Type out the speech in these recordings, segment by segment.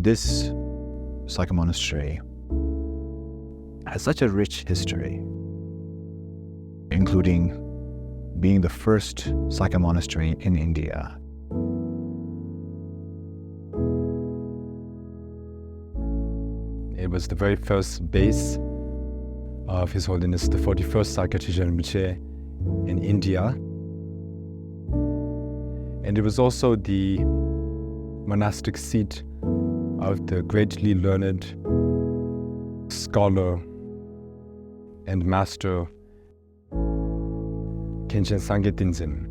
This Sakya monastery has such a rich history, including being the first Sakya monastery in India. It was the very first base of His Holiness the 41st Sakya Rinpoche in India. And it was also the monastic seat of the greatly learned scholar and master Khenchen Sangye Tenzin.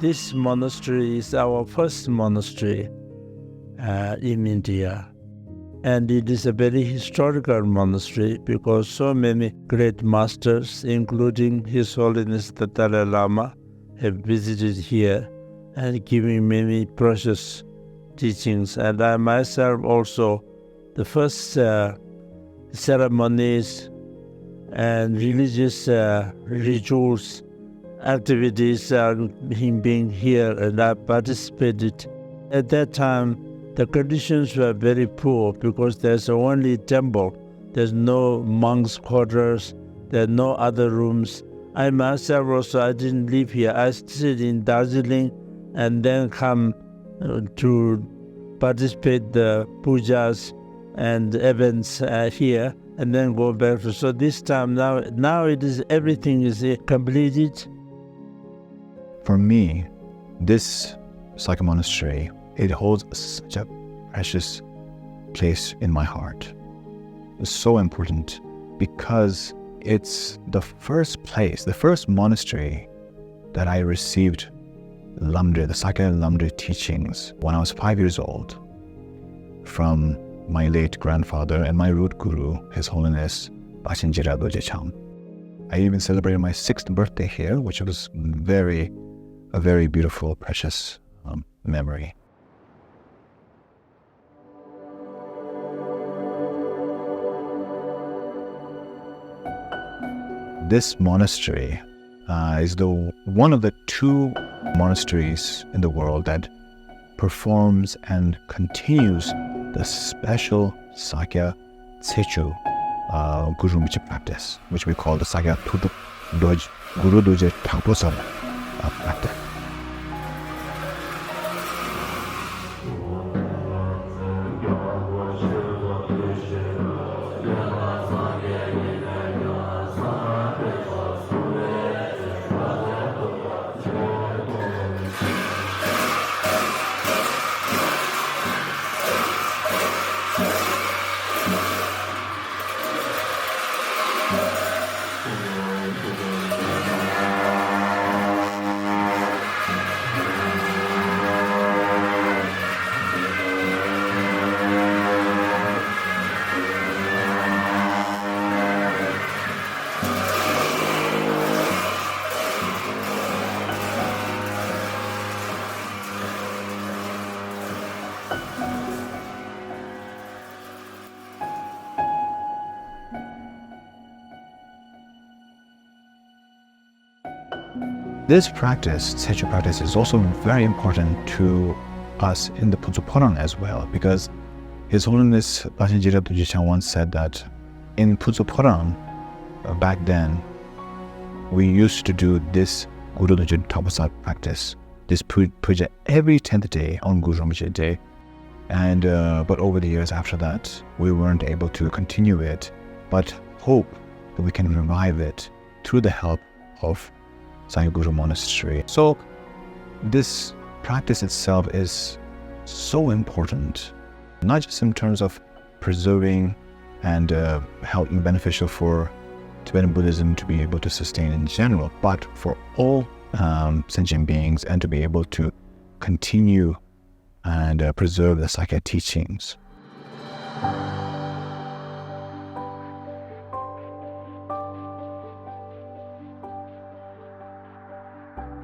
This monastery is our first monastery in India. And it is a very historical monastery because so many great masters, including His Holiness the Dalai Lama, have visited here and giving many precious teachings. And I myself also, the first ceremonies and religious rituals activities him being here, and I participated. At that time, the conditions were very poor because there's only temple. There's no monks' quarters. There are no other rooms. I myself also, I didn't live here. I stayed in Darjeeling and then come to participate the pujas and events here and then go back. So this time now it is, everything is completed. For me, this Sakya monastery, it holds such a precious place in my heart. It's so important because it's the first place, the first monastery that I received Lamdre, the Sakya Lamdre teachings when I was 5 years old from my late grandfather and my root guru, His Holiness Bachinjira Dojecham. I even celebrated my 6th birthday here, which was a very beautiful, precious memory. This monastery is one of the 2 monasteries in the world that performs and continues the special Sakya Tsechu Guru Rinpoche practice, which we call the Sakya Tuduk Doj Guru Doje Thangposam practice. This practice, Tsechu practice, is also very important to us in the Putsuporang as well, because His Holiness Bachinjira, once said that in Putsuporang, back then, we used to do this Guru Lojin Tapasa practice, this puja every 10th day on Guru Rinpoche Day. And but over the years after that, we weren't able to continue it, but hope that we can revive it through the help of Sakya Guru Monastery. So this practice itself is so important, not just in terms of preserving and helping beneficial for Tibetan Buddhism to be able to sustain in general, but for all sentient beings, and to be able to continue and preserve the Sakya teachings.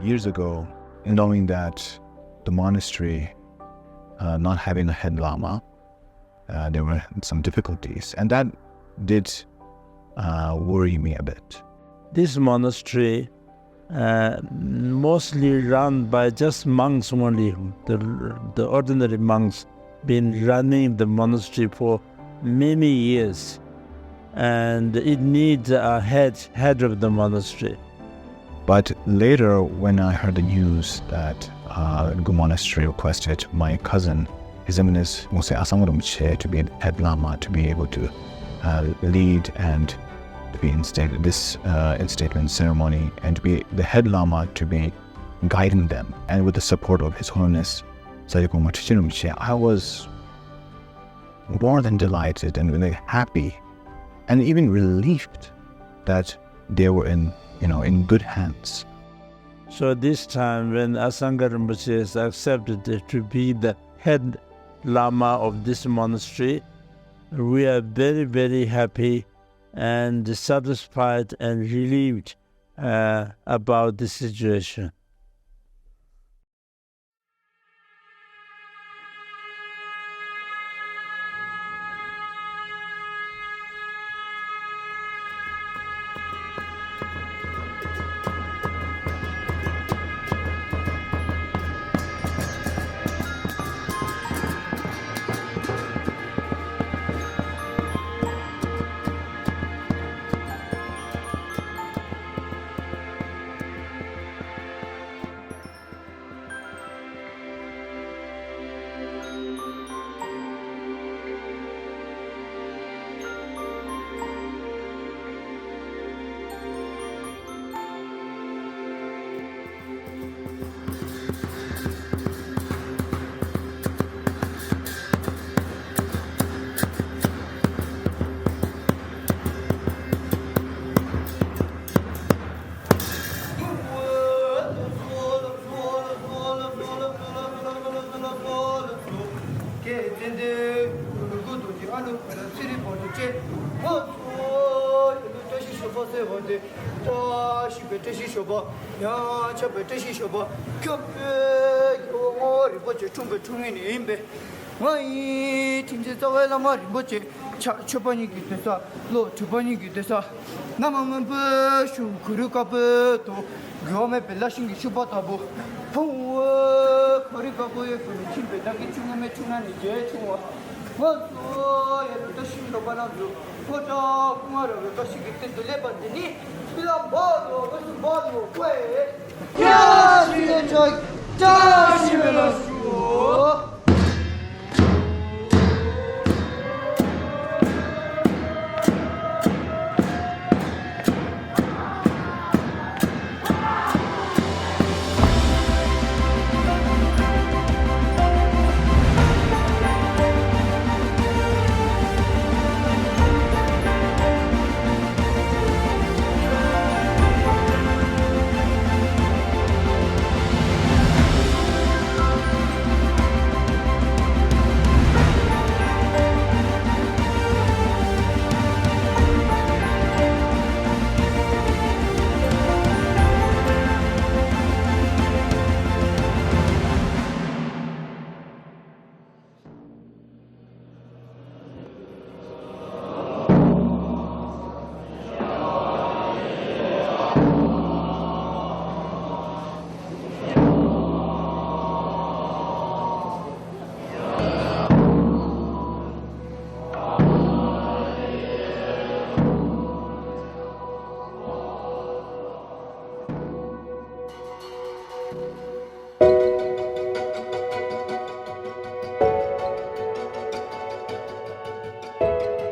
Years ago, knowing that the monastery not having a head Lama, there were some difficulties, and that did worry me a bit. This monastery mostly run by just monks only. The ordinary monks been running the monastery for many years, and it needs a head of the monastery. But later, when I heard the news that Guru Monastery requested my cousin, His Eminence Mose Asanga Rinpoche, to be head Lama, to be able to lead and to be instated this instatement ceremony, and to be the head Lama, to be guiding them, and with the support of His Holiness Sakya Guru Rinpoche, I was more than delighted and really happy, and even relieved that they were in good hands. So this time, when Asanga Rinpoche is accepted to be the head Lama of this monastery, we are very, very happy and satisfied and relieved about the situation.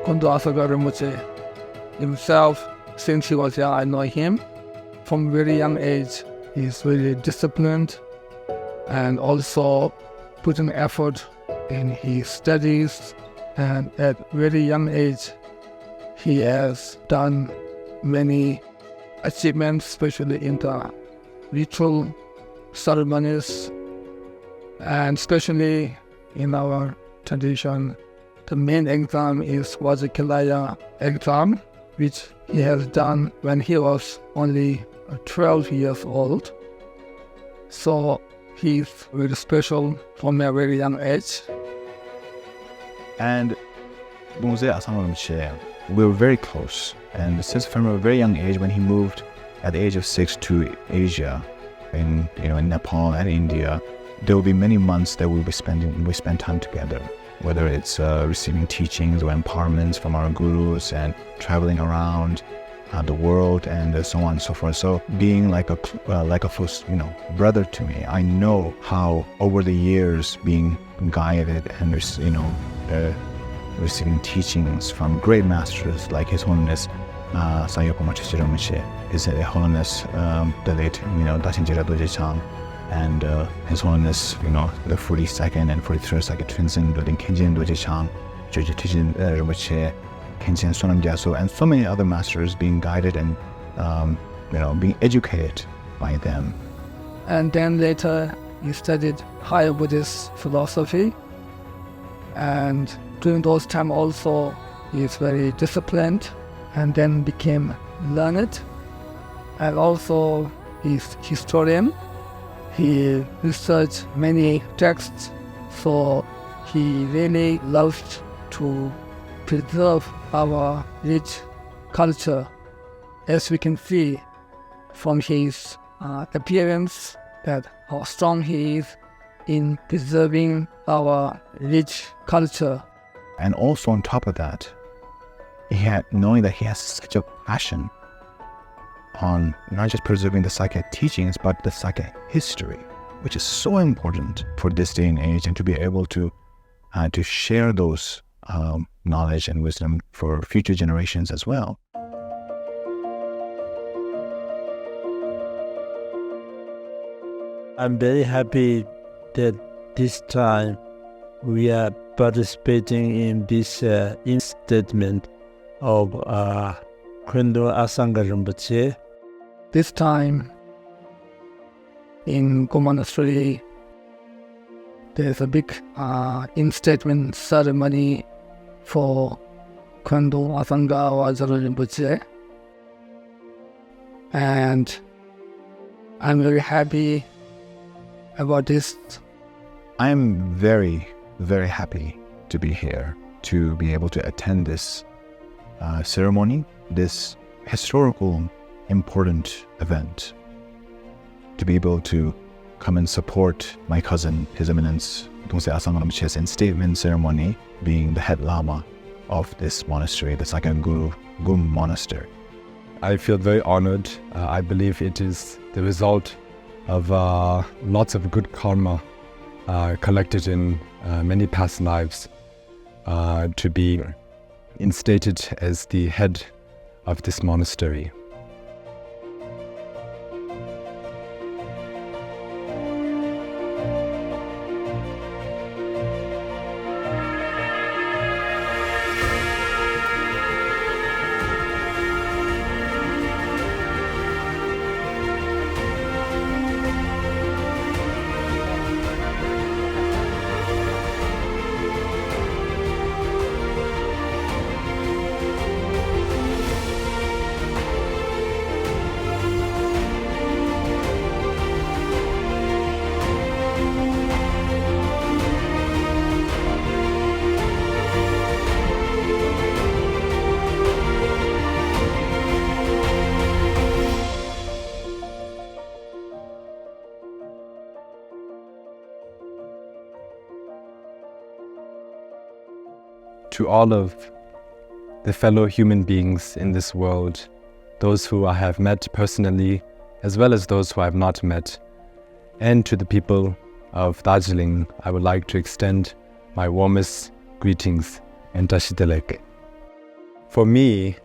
Khöndung Asanga Rinpoche himself. Since he was young, I know him. From very young age, he's very disciplined and also put an effort in his studies. And at very young age, he has done many achievements, especially in the ritual ceremonies, and especially in our tradition, the main exam is Vajrayana exam, which he has done when he was only 12 years old. So he's very special from a very young age. And Bungze Asanga Rinpoche, we were very close. And since from a very young age, when he moved at the age of 6 to Asia, in Nepal and India, there will be many months that we spend time together, whether it's receiving teachings or empowerments from our gurus and traveling around the world and so on and so forth. So being like a close brother to me, I know how over the years being guided and receiving teachings from great masters like His Holiness Sakya His Holiness the late Darjeeling, and His Holiness the 42nd and 43rd Sakya Twinsen Khenchen Dojechang, George Tijin Rinpoche, Khenchen Sonam Gyatso, and so many other masters being guided and being educated by them. And then later he studied higher Buddhist philosophy, and during those time also he is very disciplined, and then became learned, and also he's historian. He researched many texts, so he really loves to preserve our rich culture. As we can see from his appearance, that how strong he is in preserving our rich culture. And also on top of that, knowing that he has such a passion on not just preserving the Sakya teachings, but the Sakya history, which is so important for this day and age, and to be able to share those knowledge and wisdom for future generations as well. I'm very happy that this time we are participating in this instatement of Khöndung Asanga Rinpoche. This time in Monastery, there's a big instatement ceremony for Khöndung Asanga Vajra Rinpoche, and I'm very happy about this. I'm very, very happy to be here, to be able to attend this ceremony, this historical, important event, to be able to come and support my cousin, His Eminence Bungze Asanga Rinpoche's instatement ceremony, being the head Lama of this monastery, the Sakya Guru Monastery. I feel very honored. I believe it is the result of lots of good karma collected in many past lives to be instated as the head of this monastery. To all of the fellow human beings in this world, those who I have met personally, as well as those who I have not met, and to the people of Darjeeling, I would like to extend my warmest greetings and Tashitelek. for me,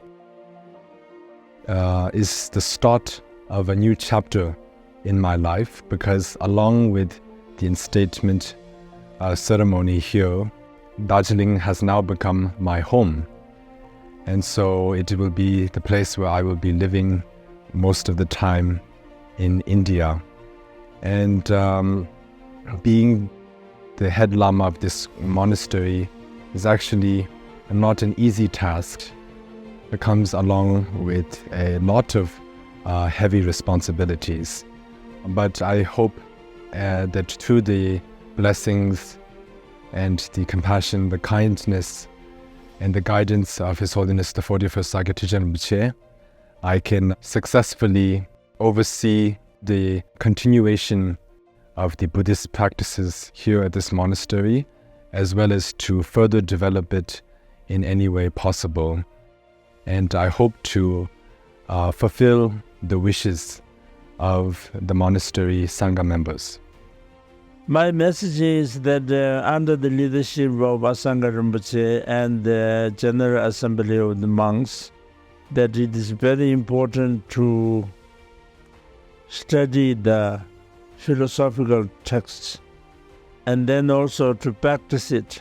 is the start of a new chapter in my life, because along with the instatement ceremony here, Darjeeling has now become my home. And so it will be the place where I will be living most of the time in India. And being the head Lama of this monastery is actually not an easy task. It comes along with a lot of heavy responsibilities. But I hope that through the blessings and the compassion, the kindness, and the guidance of His Holiness the 41st Sakya Teacher Rinpoche, I can successfully oversee the continuation of the Buddhist practices here at this monastery, as well as to further develop it in any way possible. And I hope to fulfill the wishes of the monastery Sangha members. My message is that under the leadership of Asanga Rinpoche and the General Assembly of the monks, that it is very important to study the philosophical texts and then also to practice it,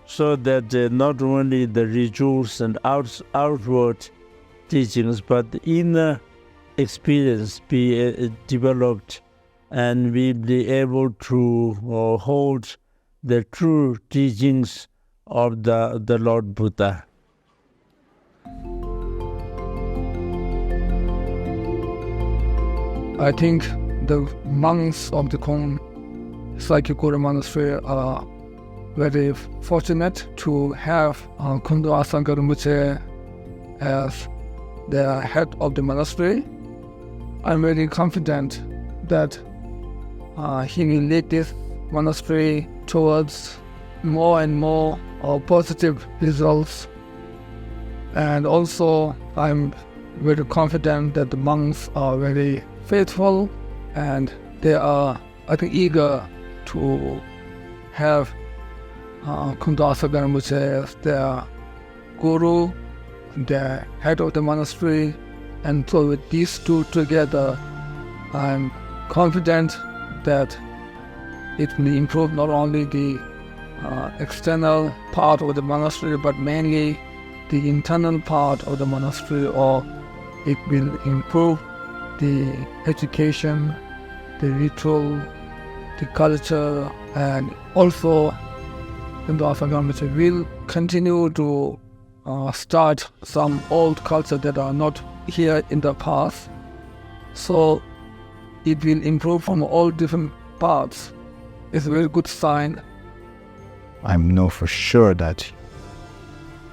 so that not only the rituals and outward teachings, but the inner experience be developed, and we be able to hold the true teachings of the Lord Buddha. I think the monks of the Khöndung Sakya Monastery are very fortunate to have Khöndung Asanga Rinpoche as the head of the monastery. I'm very confident that he will lead this monastery towards more and more positive results. And also, I'm very confident that the monks are very faithful, and they are, I think, eager to have Khöndung Asanga Rinpoche as their guru, the head of the monastery. And so with these two together, I'm confident that it will improve not only the external part of the monastery, but mainly the internal part of the monastery, or it will improve the education, the ritual, the culture, and also Khöndung Asanga Rinpoche will continue to start some old culture that are not here in the past. So it will improve from all different parts. It's a very good sign. I know for sure that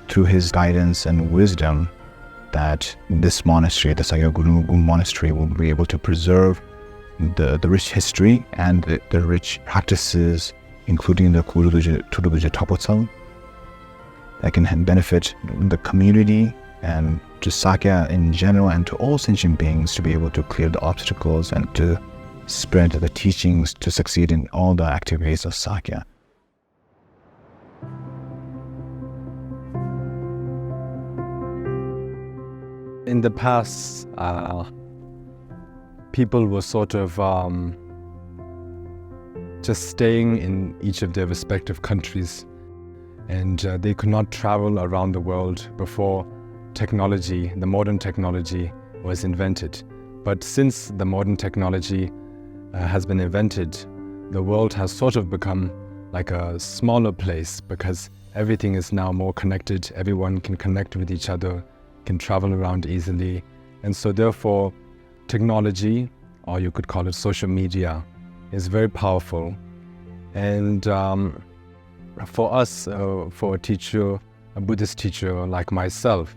through his guidance and wisdom, that this monastery, the Sakya Monastery, will be able to preserve the rich history and the rich practices, including the Turduja Tapotsal, that can benefit the community and to Sakya in general, and to all sentient beings, to be able to clear the obstacles and to spread the teachings, to succeed in all the activities of Sakya. In the past, people were sort of just staying in each of their respective countries, and they could not travel around the world before technology, the modern technology, was invented. But since the modern technology has been invented, the world has sort of become like a smaller place, because everything is now more connected. Everyone can connect with each other, can travel around easily. And so therefore, technology, or you could call it social media, is very powerful. And for us, for a teacher, a Buddhist teacher like myself,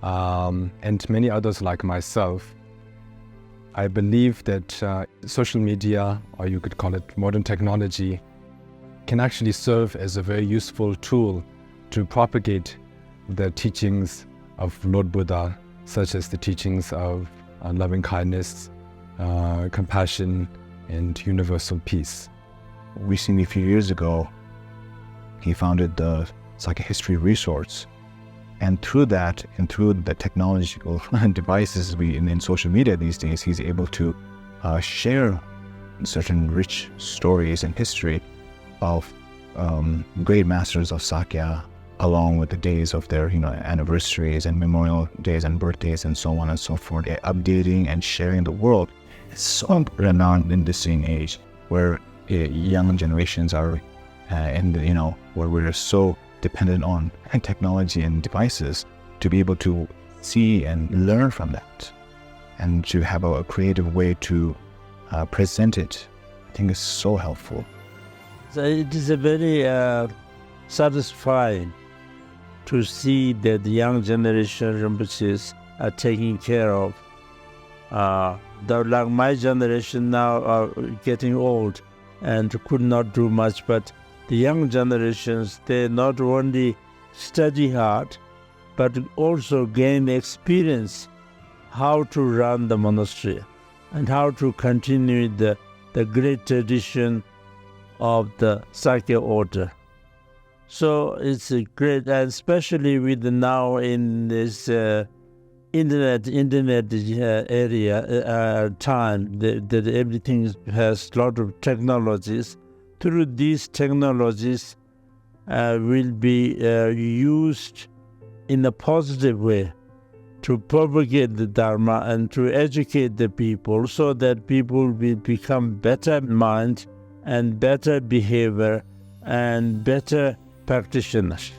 and many others like myself, I believe that social media, or you could call it modern technology, can actually serve as a very useful tool to propagate the teachings of Lord Buddha, such as the teachings of loving kindness, compassion, and universal peace. Recently, a few years ago, he founded the Sakya History Resource, And through that, and through the technological devices in social media these days, he's able to share certain rich stories and history of great masters of Sakya, along with the days of their anniversaries and memorial days and birthdays and so on and so forth, updating and sharing the world. It's so important now in this day and age where young generations are where we're so dependent on technology and devices, to be able to see and learn from that and to have a creative way to present it, I think is so helpful. So it is a very satisfying to see that the young generation Rinpoches are taking care of. Like my generation now are getting old and could not do much, but the young generations, they not only study hard, but also gain experience how to run the monastery and how to continue the great tradition of the Sakya order. So it's a great, and especially with now in this internet area time, that everything has a lot of technologies. Through these technologies will be used in a positive way to propagate the Dharma and to educate the people, so that people will become better mind and better behavior and better practitioners.